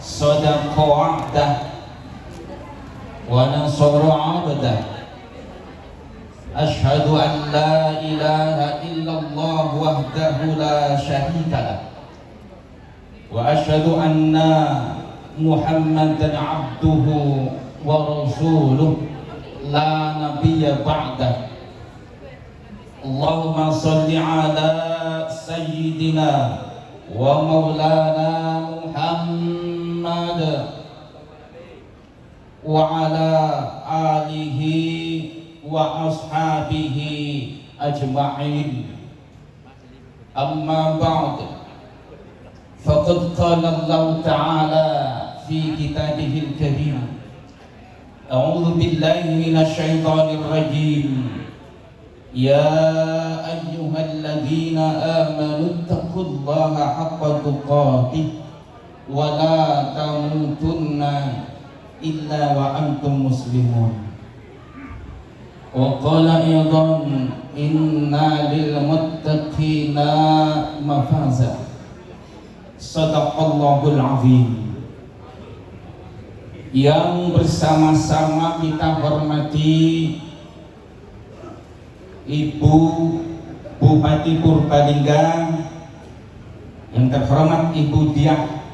صدق وعده ونصر عبده أشهد أن لا إله إلا الله وحده لا شريك له وأشهد أن محمدا عبده ورسوله لا نبي بعده اللهم صل على سيدنا ومولانا محمد وعلى آله وأصحابه أجمعين أما بعد فقد قال الله تعالى في كتابه الكريم أعوذ بالله من الشيطان الرجيم يا أيها الذين آمنوا اتقوا الله حق تقاته ولا تموتن إلا وأنتم مسلمون وقال أيضا إن للمتقين مفازا صدق Allahul Azim. Yang bersama-sama kita hormati Ibu Bupati Purbalingga, yang terhormat Ibu Diah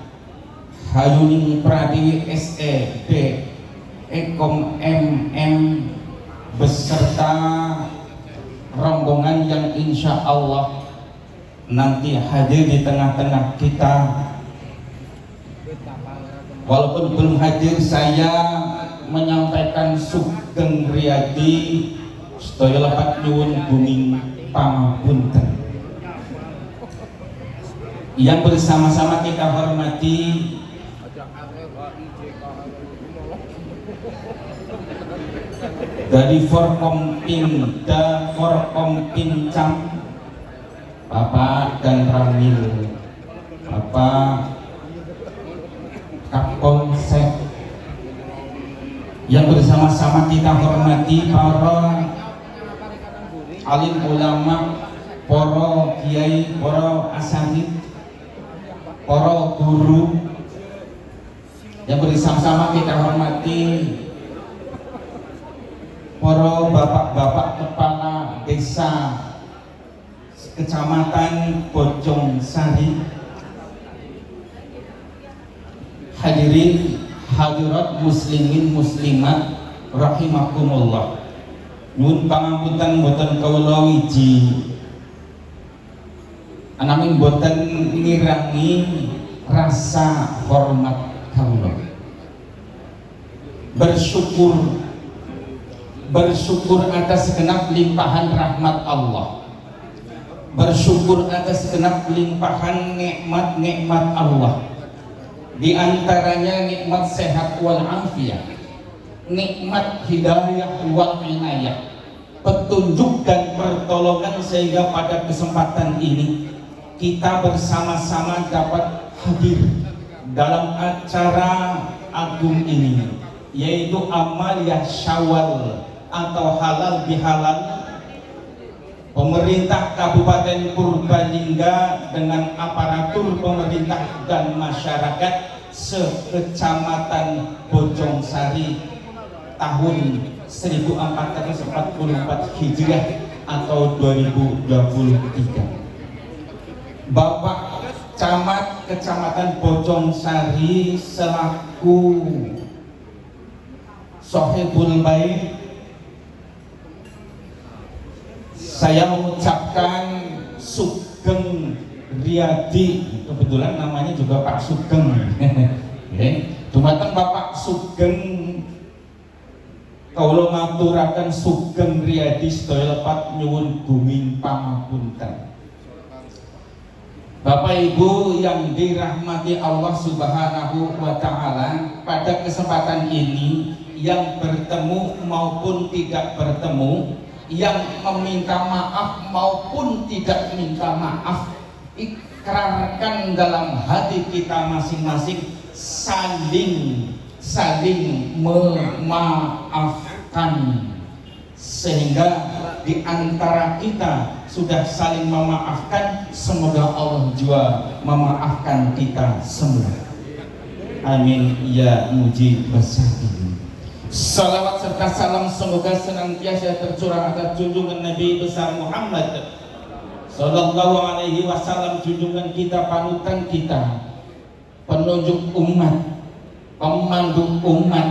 Hayuning Pratiwi SED Ekom MM beserta rombongan yang insya Allah nanti hadir di tengah-tengah kita. Walaupun belum hadir, saya menyampaikan sugeng riyadi sedaya lepat nyuwun buming pangapunten. Yang bersama-sama kita hormati dari Forkompimda Forkompincam Bapak dan Ramil, Bapak Kapolsek, yang bersama-sama kita hormati para alim ulama, para kiai, para asatidz, para guru, yang bersama-sama kita hormati para bapak-bapak kepala desa Kecamatan Bojong Sari, hadirin hadirat muslimin muslimat rahimakumullah. Nyuwun pangapunten boten kawula wiji ananging boten ngirangi rasa hormat kawula. Bersyukur atas segenap limpahan rahmat Allah, bersyukur atas segenap limpahan nikmat-nikmat Allah, di antaranya nikmat sehat wal afiat, nikmat hidayah wal inayah, petunjuk dan pertolongan, sehingga pada kesempatan ini kita bersama-sama dapat hadir dalam acara agung ini, yaitu Amaliyah Syawal atau halal bihalal. Pemerintah Kabupaten Purbalingga dengan aparatur pemerintah dan masyarakat sekecamatan Bojong Sari tahun 1444 Hijriah atau 2023. Bapak Camat Kecamatan Bojong Sari selaku Sohibul Bait, saya mengucapkan sugeng riyadi, kebetulan namanya juga Pak Sugeng. Dumateng Bapak Sugeng kawula ngaturaken sugeng riyadi sedaya lepat nyuwun buming pangapunten. Bapak Ibu yang dirahmati Allah Subhanahu wa Ta'ala, pada kesempatan ini yang bertemu maupun tidak bertemu, yang meminta maaf maupun tidak minta maaf, ikrarkan dalam hati kita masing-masing, saling memaafkan, sehingga di antara kita sudah saling memaafkan. Semoga Allah juga memaafkan kita semua. amin ya mujib basakin. Salawat serta salam semoga senantiasa tercurah atas junjungan Nabi besar Muhammad sallallahu alaihi wasallam, junjungan kita, panutan kita, penunjuk umat, pemandu umat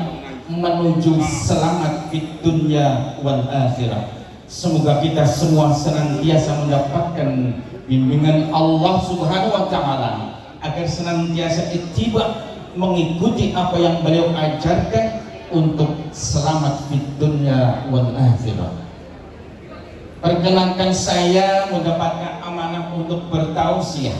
menuju selamat di dunia wal akhirah. Semoga kita semua senantiasa mendapatkan bimbingan Allah Subhanahu wa taala agar senantiasa ittiba, mengikuti apa yang beliau ajarkan untuk selamat di dunia wal akhirah. Perkenankan saya mendapatkan amanah untuk bertausiah,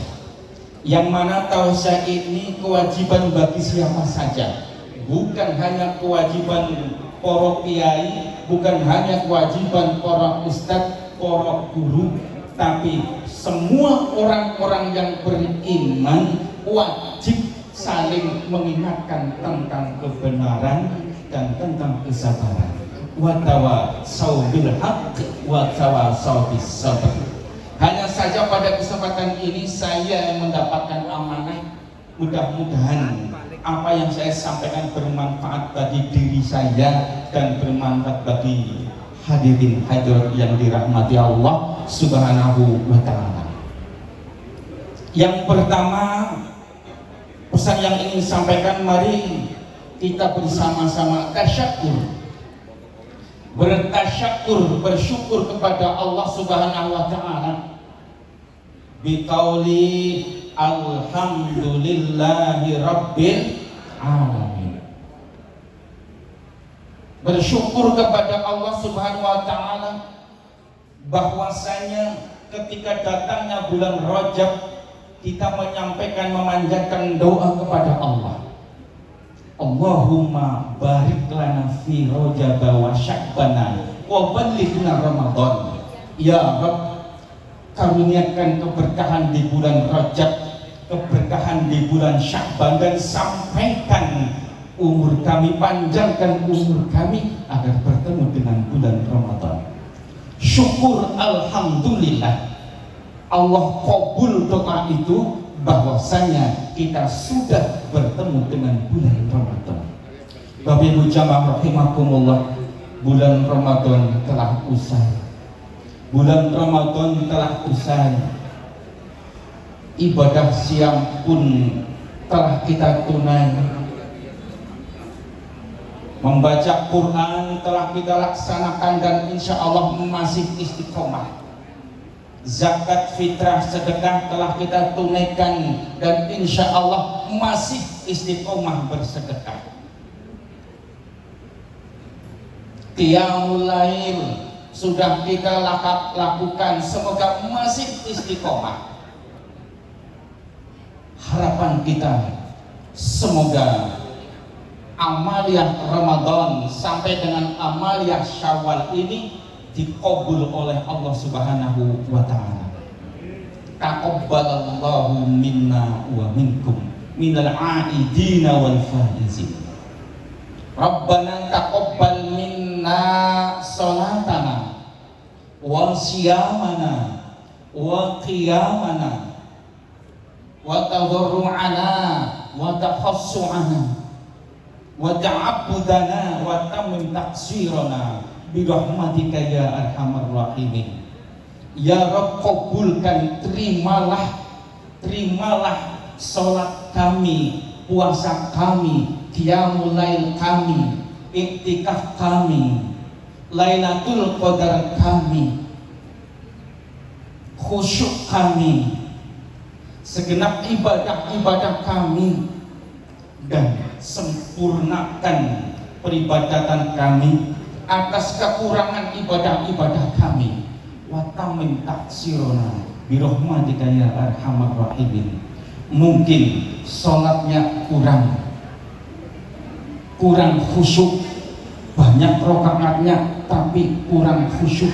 yang mana tausiah ini kewajiban bagi siapa saja, bukan hanya kewajiban para kiai, bukan hanya kewajiban para ustadz, para guru, tapi semua orang-orang yang beriman wajib saling mengingatkan tentang kebenaran dan tentang kesabaran. Wa tawassaw bil haqq wa tawassaw bis sabr. Hanya saja pada kesempatan ini saya mendapatkan amanah, mudah-mudahan apa yang saya sampaikan bermanfaat bagi diri saya dan bermanfaat bagi hadirin hadirat yang dirahmati Allah Subhanahu wa taala. Yang pertama, pesan yang ingin sampaikan, mari kita bersama-sama tasyakur, bertasyakur, bersyukur kepada Allah Subhanahu wa taala biqauli alhamdulillahi rabbil alamin. Bersyukur kepada Allah Subhanahu wa taala bahwasanya ketika datangnya bulan Rajab kita menyampaikan, memanjatkan doa kepada Allah. Allahumma barik lana fi Rajab wa Sya'bana wa ballighna Ramadan. Ya Rabb, karuniakan keberkahan di bulan Rajab, keberkahan di bulan Sya'ban, dan sampaikan umur kami, panjangkan umur kami agar bertemu dengan bulan Ramadan. Syukur alhamdulillah, Allah kabul doa itu bahwasanya kita sudah bertemu dengan bulan Ramadan. Bapak Ibu jamaah rahimakumullah, bulan Ramadan telah usai. Bulan Ramadan telah usai. Ibadah siang pun telah kita tunai. Membaca Quran telah kita laksanakan dan insya Allah masih istiqomah. Zakat fitrah sedekah telah kita tunaikan dan insya Allah masih istiqomah bersedekah. Qiyamul lail sudah kita lakukan, semoga masih istiqomah. Harapan kita semoga amaliyah Ramadan sampai dengan amaliyah Syawal ini dikabul oleh Allah Subhanahu wa taala. Taqabbalallahu minna wa minkum minal aidina wal faizin. Rabbana taqabbal minna salatana wa siyamana wa qiyamana wa tadarru'ana wa takhassu'ana wa ta'abbudana wa tamim taksirana birahmatika ya arhamar rahimin. Ya Rabb, kabulkan, terimalah salat kami, puasa kami, qiyamul lail kami, iktikaf kami, Lailatul Qadar kami, khusyuk kami, segenap ibadah-ibadah kami, dan sempurnakan peribadatan kami atas kekurangan ibadah-ibadah kami. Wa tamim taksirona birahmatika ya arhamar rahimin. Mungkin sholatnya kurang khusyuk, banyak rakaatnya tapi kurang khusyuk.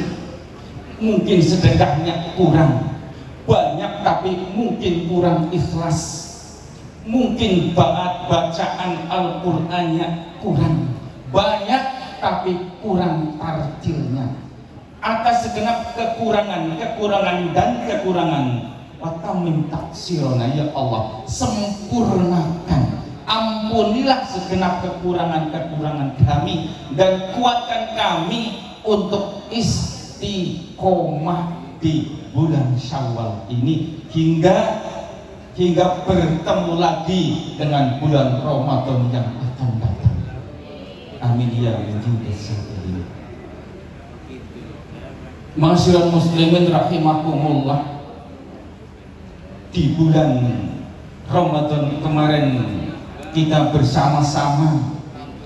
Mungkin sedekahnya kurang banyak tapi mungkin kurang ikhlas. Mungkin bacaan Al-Qur'annya kurang banyak tapi kurang tartilnya. Atas segenap kekurangan dan kekurangan, wa tamim taksirona ya Allah, sempurnakan, ampunilah segenap kekurangan-kekurangan kami dan kuatkan kami untuk istiqomah di bulan Syawal ini hingga bertemu lagi dengan bulan Ramadan yang akan datang. Amin ya rabbal alamin. Ma'asyiral muslimin rahimakumullah, di bulan Ramadan kemarin kita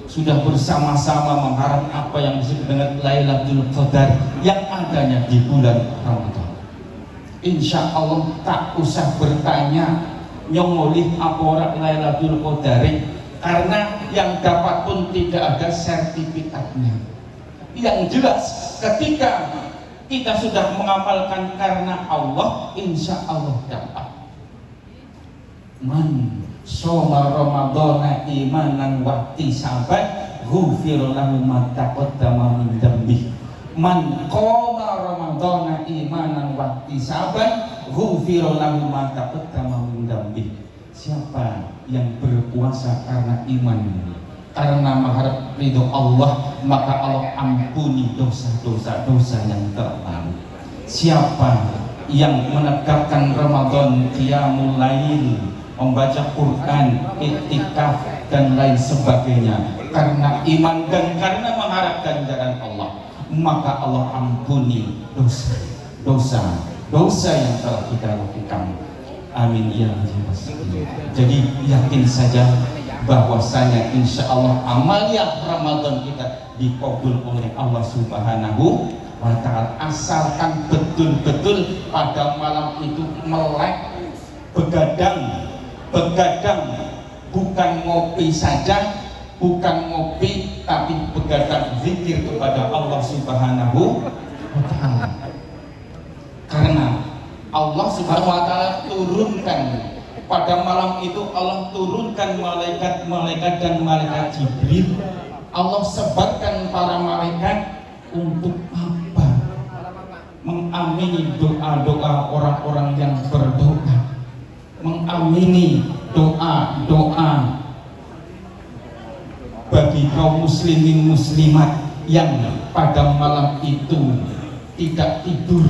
sudah bersama-sama mengharap apa yang disebut dengan Lailatul Qadar yang adanya di bulan Ramadan. Insya Allah tak usah bertanya nyongolih apa orang Lailatul Qadar, karena yang dapat pun tidak ada sertifikatnya. Yang jelas ketika kita sudah mengamalkan karena Allah, insya Allah dapat. Man shoma ramadhana imanan wa ihtisaban ghufira lahu ma taqaddama min dzambi. Man qoma ramadhana imanan wa ihtisaban ghufira lahu ma taqaddama min dzambi. Siapa yang berpuasa karena iman, karena mengharap ridho Allah, maka Allah ampuni dosa-dosa yang terlalu. Siapa yang menegakkan Ramadan, qiyamul lail, membaca Quran, iktikaf dan lain sebagainya karena iman dan karena mengharap ganjaran Allah, maka Allah ampuni dosa yang telah kita lakukan. Amin ya rabbal alamin. Jadi yakin saja bahwasanya insya Allah amalia Ramadan kita dikabul oleh Allah Subhanahu wa Ta'ala, asalkan betul-betul pada malam itu melek begadang, bukan ngopi saja, bukan ngopi tapi begadang zikir kepada Allah Subhanahu wa Ta'ala. Karena Allah Subhanahu wa Ta'ala turunkan pada malam itu, Allah turunkan malaikat dan malaikat Jibril. Allah sebarkan para malaikat untuk apa? Mengamini doa-doa orang-orang yang berdoa, mengamini doa-doa bagi kaum muslimin muslimat yang pada malam itu tidak tidur,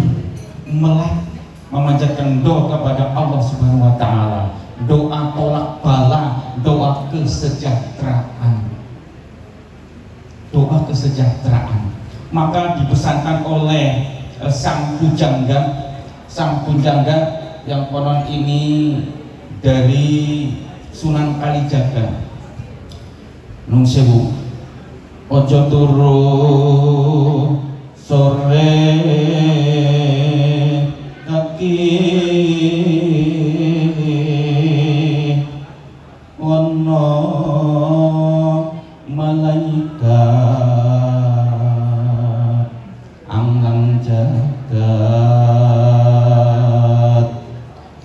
melek memanjatkan doa kepada Allah Subhanahu wa Ta'ala, doa tolak bala, doa kesejahteraan. Maka dipesankan oleh sang pujangga yang konon ini dari Sunan Kalijaga. Nun sewu, ojo turu sore kaki ono malaikat anglang jagat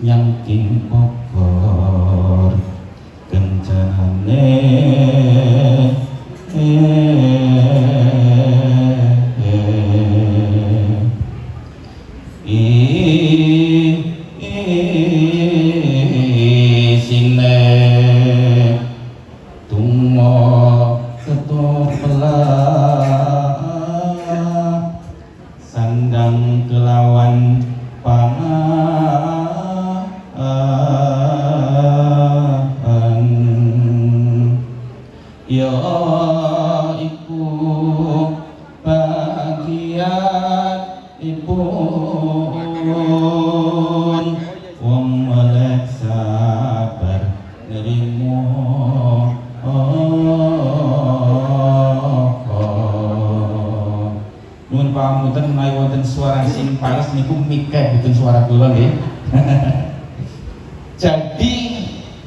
nyangking bogor kencane sandang kelawan pangan ya iku bagian ipun wong melek sabar nerimo nuwun pamunten menawi wonten suara sing paras niku mikeh boten suara kula nggih. Jadi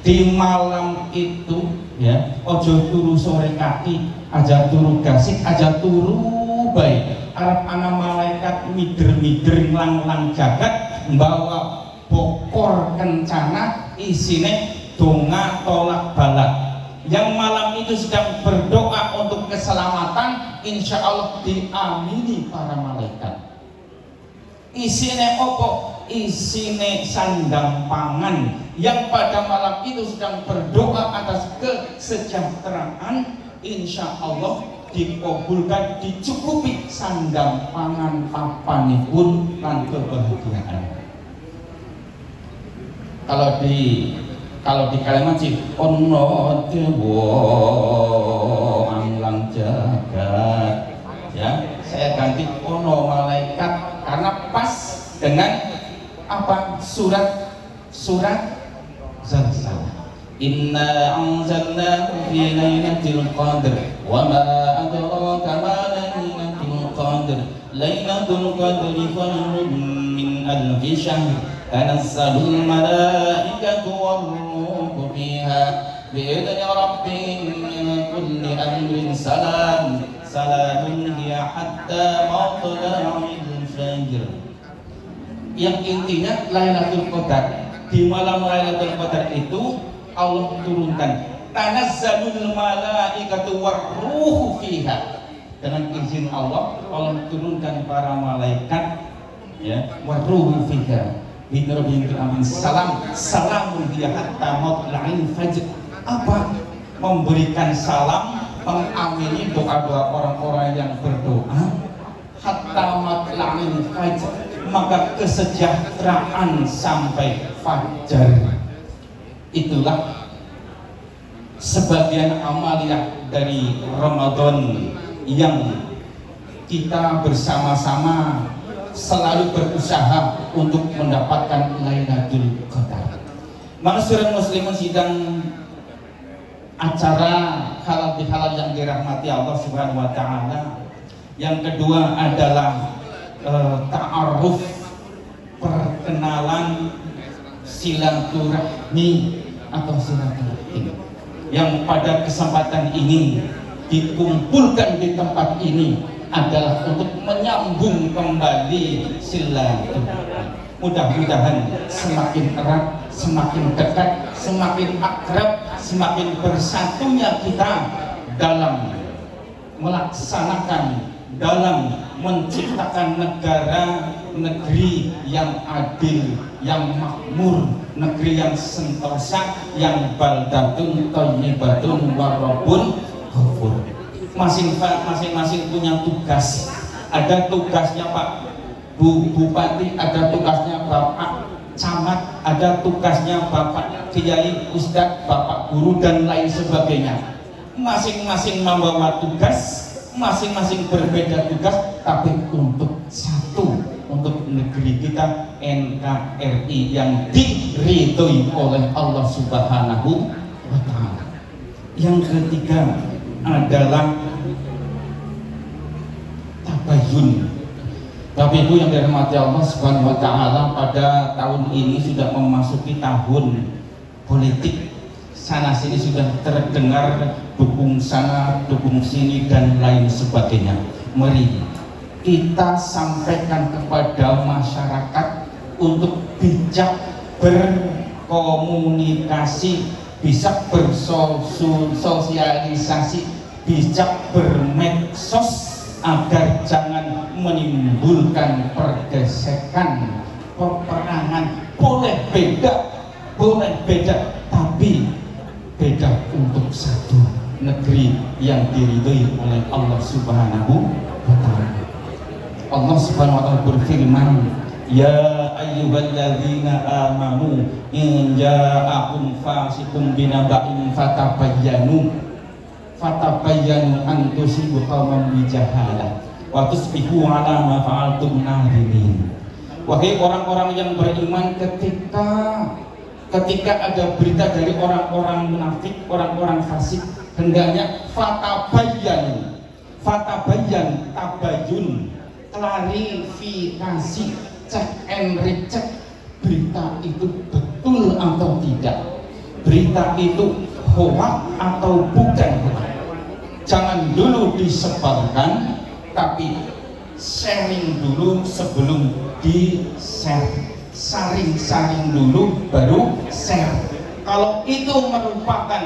di malam itu ya, ojo turu sore kaki, aja turu gasik, aja turu baik. Arab ana malaikat mider-mider lang-lang jagat membawa bokor kencana isine donga tolak balak. Yang malam itu sedang berdoa untuk keselamatan, insya Allah diamini para malaikat. Isine opo isine sandang pangan, yang pada malam itu sedang berdoa atas kesejahteraan, insya Allah dikabulkan, dicukupi sandang pangan papanipun lan kebahagiaan. Kalau di kalimat sih ono dewa anglang jagat, ya saya ganti ono malaikat karena pas dengan apa surat Zalzalah. Inna anzalnahu fi lailatul qadr wa ma adraka ma lailatul qadr lailatul qadri khairun min alfi syahr tanazzalul malaikatu war-ruhu fiha bi'idni rabbihim min kulli amrin salamun hiya hatta matla'il fajr. Yang intinya Lailatul Qadar, di malam Lailatul Qadar itu Allah turunkan tanazzalul malaikatu war-ruhu fiha, dengan izin Allah turunkan para malaikat, ya, war-ruhu fiha amin salamun hiya hatta matla'il fajr. Apa? Memberikan salam, mengamini doa-doa orang-orang yang berdoa hatta matla'il fajr, maka kesejahteraan sampai fajar. Itulah sebagian amaliyah dari Ramadan yang kita bersama-sama selalu berusaha untuk mendapatkan Lailatul Qadar. Masyarakat muslimin sidang acara halal bihalal yang dirahmati Allah Subhanahu wa taala. Yang kedua adalah ta'aruf, perkenalan, silaturahmi atau silaturahim, yang pada kesempatan ini dikumpulkan di tempat ini adalah untuk menyambung kembali silaturahmi. Mudah-mudahan semakin erat, semakin dekat, semakin akrab, semakin bersatunya kita dalam melaksanakan, dalam menciptakan negeri yang adil, yang makmur, negeri yang sentosa, yang baldatun thayyibatun wa rabbun ghafur. Masing-masing punya tugas. Ada tugasnya Pak Bupati, ada tugasnya Bapak Camat, ada tugasnya Bapak Kiai, Ustadz, Bapak Guru dan lain sebagainya. Masing-masing membawa tugas, masing-masing berbeda tugas, tapi untuk satu, untuk negeri kita NKRI yang diridhoi oleh Allah Subhanahu wa taala. Yang ketiga adalah tabayun. Bapak Ibu yang dirahmati Allah Subhanahu wa taala, pada tahun ini sudah memasuki tahun politik. Sana sini sudah terdengar dukung sana, dukung sini dan lain sebagainya. Mari kita sampaikan kepada masyarakat untuk bijak berkomunikasi, bisa bersosialisasi, bijak bermedsos, agar jangan menimbulkan pergesekan, peperangan. Boleh beda, tapi beda untuk satu negeri yang diridhoi oleh Allah Subhanahu wa taala. Allah Subhanahu wa taala berfirman, ya ayyuhalladzina amanu in ja'akum fasiqun binaba'in fatabayyanu an tusibu qauman bijahalah wa tusbihu ala ma fa'altum nadimin. Wahai orang-orang yang beriman, ketika ada berita dari orang-orang munafik, orang-orang fasik, hendaknya fatabayyan, tabayun, klarifikasi, cek and recheck, berita itu betul atau tidak, berita itu hoax atau bukan hoax. Jangan dulu disebarkan, tapi sharing dulu sebelum di-share. Saring dulu baru share. Kalau itu merupakan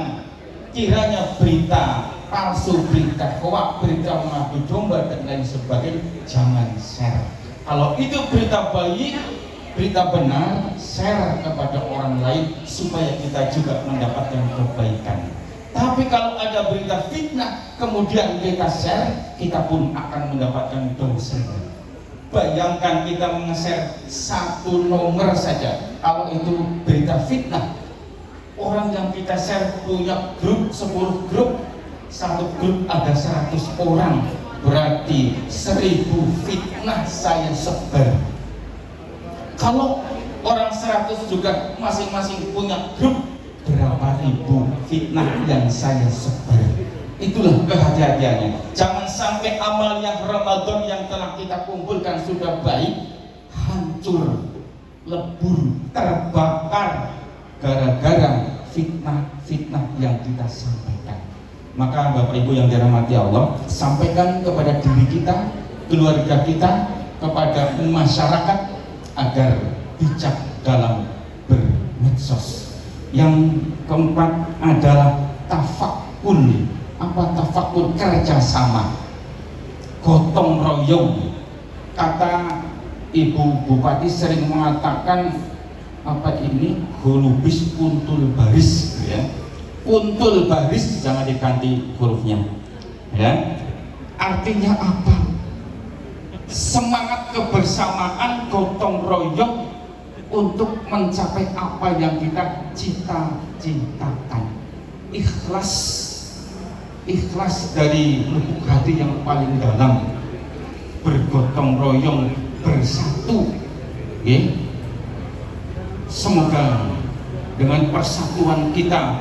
kiranya berita palsu, berita hoax, berita mengadu domba dan lain sebagainya, jangan share. Kalau itu berita baik, berita benar, share kepada orang lain supaya kita juga mendapatkan kebaikan. Tapi kalau ada berita fitnah kemudian kita share, kita pun akan mendapatkan dosa. Bayangkan kita meng-share satu nomor saja, kalau itu berita fitnah, orang yang kita share punya grup 10 grup, satu grup ada 100 orang, berarti 1000 fitnah saya sebar. Kalau orang 100 juga masing-masing punya grup, berapa ribu fitnah yang saya sebar. Itulah kehati-hatiannya. Jangan sampai amal yang Ramadan yang telah kita kumpulkan sudah baik, hancur, lebur, terbakar gara-gara fitnah-fitnah yang kita sampaikan. Maka Bapak Ibu yang dirahmati Allah, sampaikan kepada diri kita, keluarga kita, kepada masyarakat agar bijak dalam bermedsos. Yang keempat adalah tafakkur. Apa tafakkur? Kerjasama, gotong royong. Kata Ibu Bupati sering mengatakan apa ini golubis puntul baris, ya. Puntul baris jangan diganti hurufnya, ya. Artinya apa? Semangat kebersamaan, gotong royong untuk mencapai apa yang kita cita-citakan. Ikhlas dari lubuk hati yang paling dalam, bergotong royong, bersatu, ya. Semoga dengan persatuan kita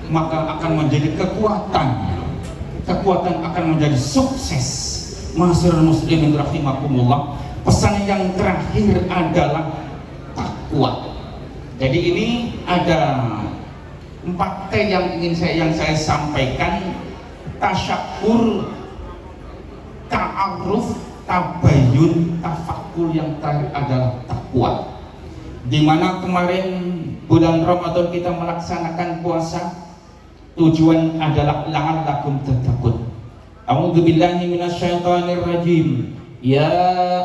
maka akan menjadi kekuatan akan menjadi sukses. Ma'asyiral muslimin rahimakumullah, pesan yang terakhir adalah takwa. Jadi ini ada 4 T yang saya sampaikan: tasyakur, ta'aruf, tabayun, tafakkur. Yang terakhir adalah takwa. Dimana kemarin bulan Ramadan kita melaksanakan puasa, tujuan adalah la'allakum tattaqun. A'udzu billahi minasyaitonir rajim. Ya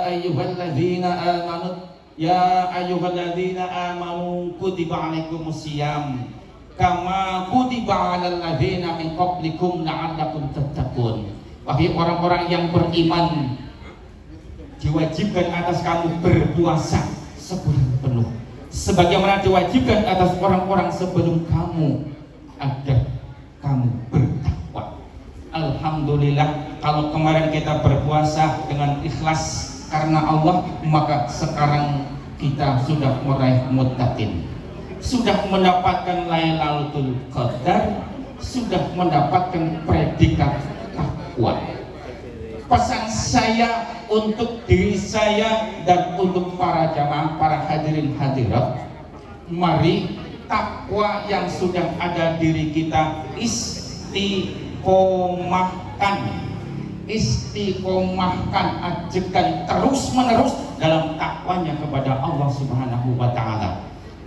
ayyuhalladzina amanu kutiba alaikumusiyam kama kutiba alal ladzina min qablikum la'allakum tattaqun. Wahai orang-orang yang beriman, diwajibkan atas kamu berpuasa sebulan penuh sebagaimana diwajibkan atas orang-orang sebelum kamu agar kamu bertakwa. Alhamdulillah, kalau kemarin kita berpuasa dengan ikhlas karena Allah, maka sekarang kita sudah meraih muttaqin, sudah mendapatkan Lailatul Qadar, sudah mendapatkan predikat takwa. Pesan saya untuk diri saya dan untuk para jamaah, para hadirin hadirat, mari takwa yang sudah ada diri kita istiqomahkan, ajakan terus menerus dalam takwanya kepada Allah Subhanahu wa Ta'ala.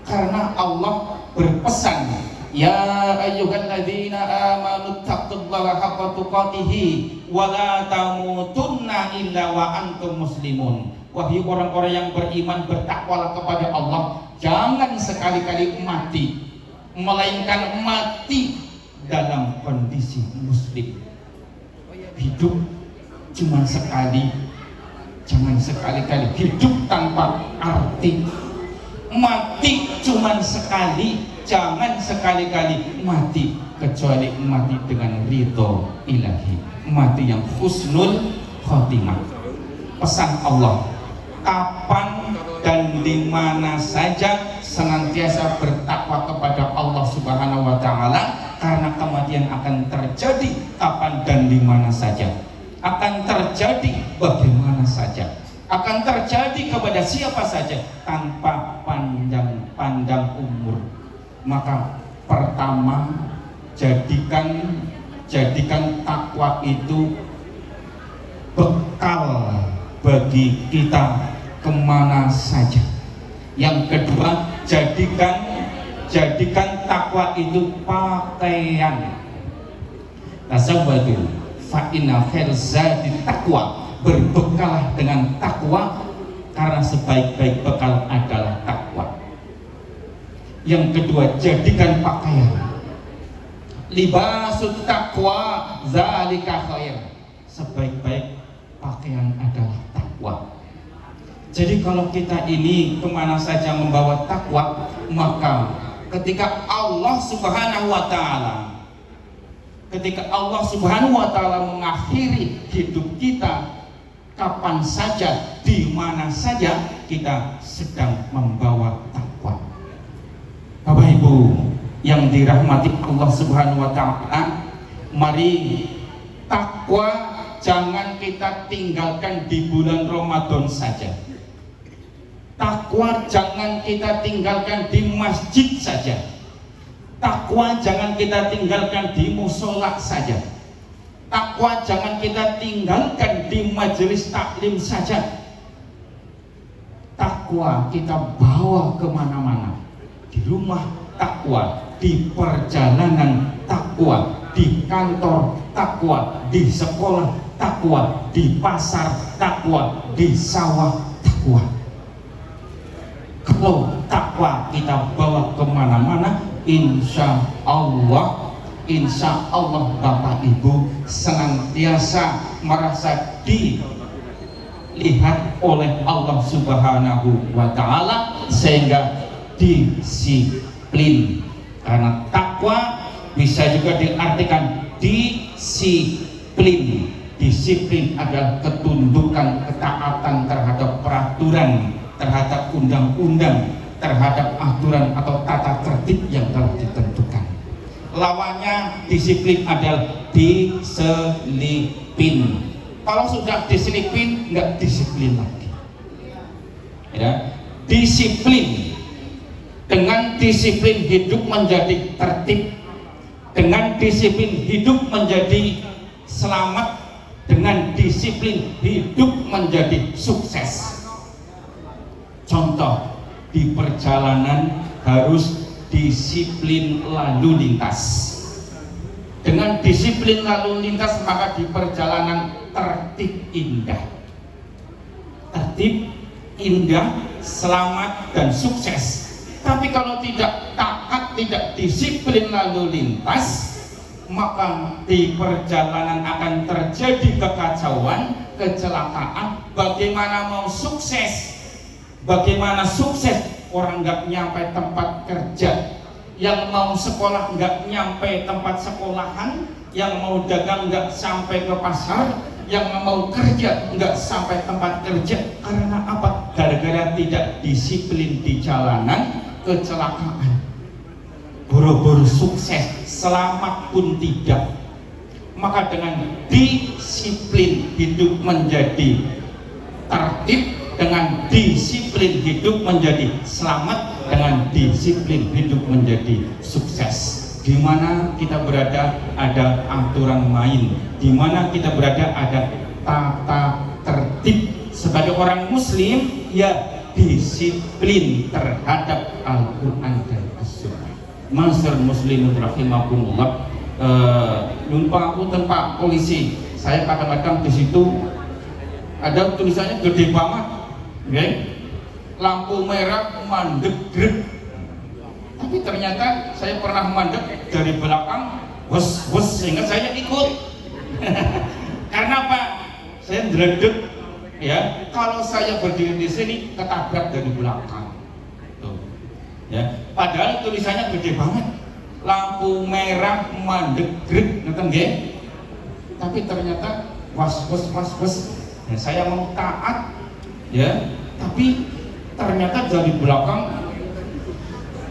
Karena Allah berpesan, ya ayyuhalladzina amanu taqullaha haqqa tuqatih wa la tamutunna illa wa antum muslimun. Wahai orang-orang yang beriman, bertakwalah kepada Allah, jangan sekali-kali mati melainkan mati dalam kondisi muslim. Hidup cuma sekali, jangan sekali-kali hidup tanpa arti. Mati cuma sekali, jangan sekali-kali mati kecuali mati dengan ridho ilahi, mati yang husnul khotimah. Pesan Allah, kapan dan di mana saja senantiasa bertakwa kepada Allah Subhanahu wa Ta'ala, karena kematian akan terjadi kapan dan di mana saja, akan terjadi bagaimana saja, akan terjadi kepada siapa saja tanpa pandang umur. Maka pertama, jadikan takwa itu bekal bagi kita kemana saja. Yang kedua, jadikan takwa itu pakaian. Tazawwadu fa inna khairaz zadi taqwa. Berbekalah dengan takwa, karena sebaik-baik bekal adalah takwa. Yang kedua, jadikan pakaian. Libasut taqwa zalika khair. Sebaik-baik pakaian adalah takwa. Jadi kalau kita ini kemana saja membawa takwa, maka ketika Allah Subhanahu wa Ta'ala mengakhiri hidup kita, kapan saja, di mana saja, kita sedang membawa takwa. Bapak Ibu yang dirahmati Allah Subhanahu wa Ta'ala, mari takwa jangan kita tinggalkan di bulan Ramadan saja. Takwa jangan kita tinggalkan di masjid saja. Takwa jangan kita tinggalkan di musola saja. Takwa jangan kita tinggalkan di majelis taklim saja. Takwa kita bawa kemana-mana. Di rumah takwa, di perjalanan takwa, di kantor takwa, di sekolah takwa, di pasar takwa, di sawah takwa. Kalau takwa kita bawa kemana-mana, insya Allah Bapak Ibu senantiasa merasa dilihat oleh Allah Subhanahu wa Ta'ala, sehingga disiplin. Karena takwa bisa juga diartikan disiplin. Disiplin adalah ketundukan, ketaatan terhadap peraturan, terhadap undang-undang, terhadap aturan atau tata tertib yang telah ditentukan. Lawannya disiplin adalah diselipin. Kalau sudah diselipin, nggak disiplin lagi. Ya, disiplin. Dengan disiplin hidup menjadi tertib. Dengan disiplin hidup menjadi selamat. Dengan disiplin hidup menjadi sukses. Contoh, di perjalanan harus disiplin lalu lintas. Dengan disiplin lalu lintas, maka di perjalanan tertib indah. Tertib, indah, selamat, dan sukses. Tapi kalau tidak taat, tidak disiplin lalu lintas, maka di perjalanan akan terjadi kekacauan, kecelakaan. Bagaimana mau sukses? Bagaimana sukses? Orang nggak nyampe tempat kerja, yang mau sekolah nggak nyampe tempat sekolahan, yang mau dagang nggak sampai ke pasar, yang mau kerja nggak sampai tempat kerja. Karena apa? Gara-gara tidak disiplin di jalanan, kecelakaan. Boro-boro sukses, selamat pun tidak. Maka dengan disiplin hidup menjadi tertib, dengan disiplin hidup menjadi selamat, dengan disiplin hidup menjadi sukses. Di mana kita berada ada aturan main, di mana kita berada ada tata tertib. Sebagai orang muslim, ya disiplin terhadap Al-Quran dan As-Sunnah. Masyar muslimun rahimakumullah. Lupa aku tempat polisi, saya kadang-kadang di situ ada tulisannya gede banget, okay? Lampu merah mandek grek. Tapi ternyata saya pernah mandek dari belakang, bos sehingga saya ikut. Karena apa? Saya ndredeg, ya. Kalau saya berdiri di sini ketabrak dari belakang. Tuh. Ya, padahal tulisannya gede banget. Lampu merah mandek grek, ngerti nggih? Tapi ternyata was. Nah, saya mau taat, ya, tapi ternyata dari belakang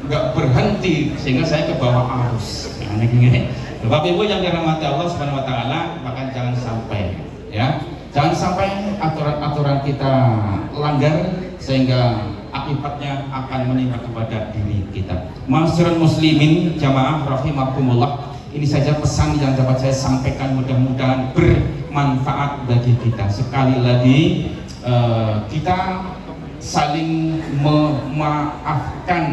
nggak berhenti sehingga saya ke bawah arus. Nah, ini Bapak Ibu yang dirahmati Allah Subhanahu Wa Taala, bahkan jangan sampai, ya, jangan sampai aturan-aturan kita langgar sehingga akibatnya akan menimpa kepada diri kita. Masyarul muslimin jamaah rahimakumullah. Ini saja pesan yang dapat saya sampaikan, mudah-mudahan bermanfaat bagi kita. Sekali lagi kita saling memaafkan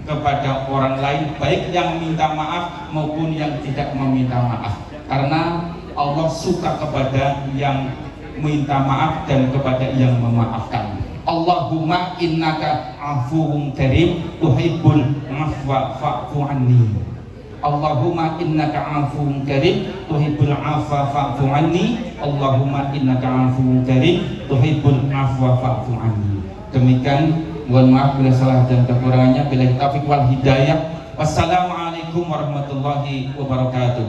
kepada orang lain, baik yang minta maaf maupun yang tidak meminta maaf, karena Allah suka kepada yang minta maaf dan kepada yang memaafkan. Allahumma innaka afuwun karim tuhibbul afwa fa'fu anni. Allahumma innaka afuwun karim tuhibbul afwa fa'fu anni. Allahumma innaka afuwun karim tuhibbul afwa fa'fu anni. Demikian, mohon maaf bila salah dan kekurangannya. Bila taufiq wal hidayah. Wassalamualaikum warahmatullahi wabarakatuh.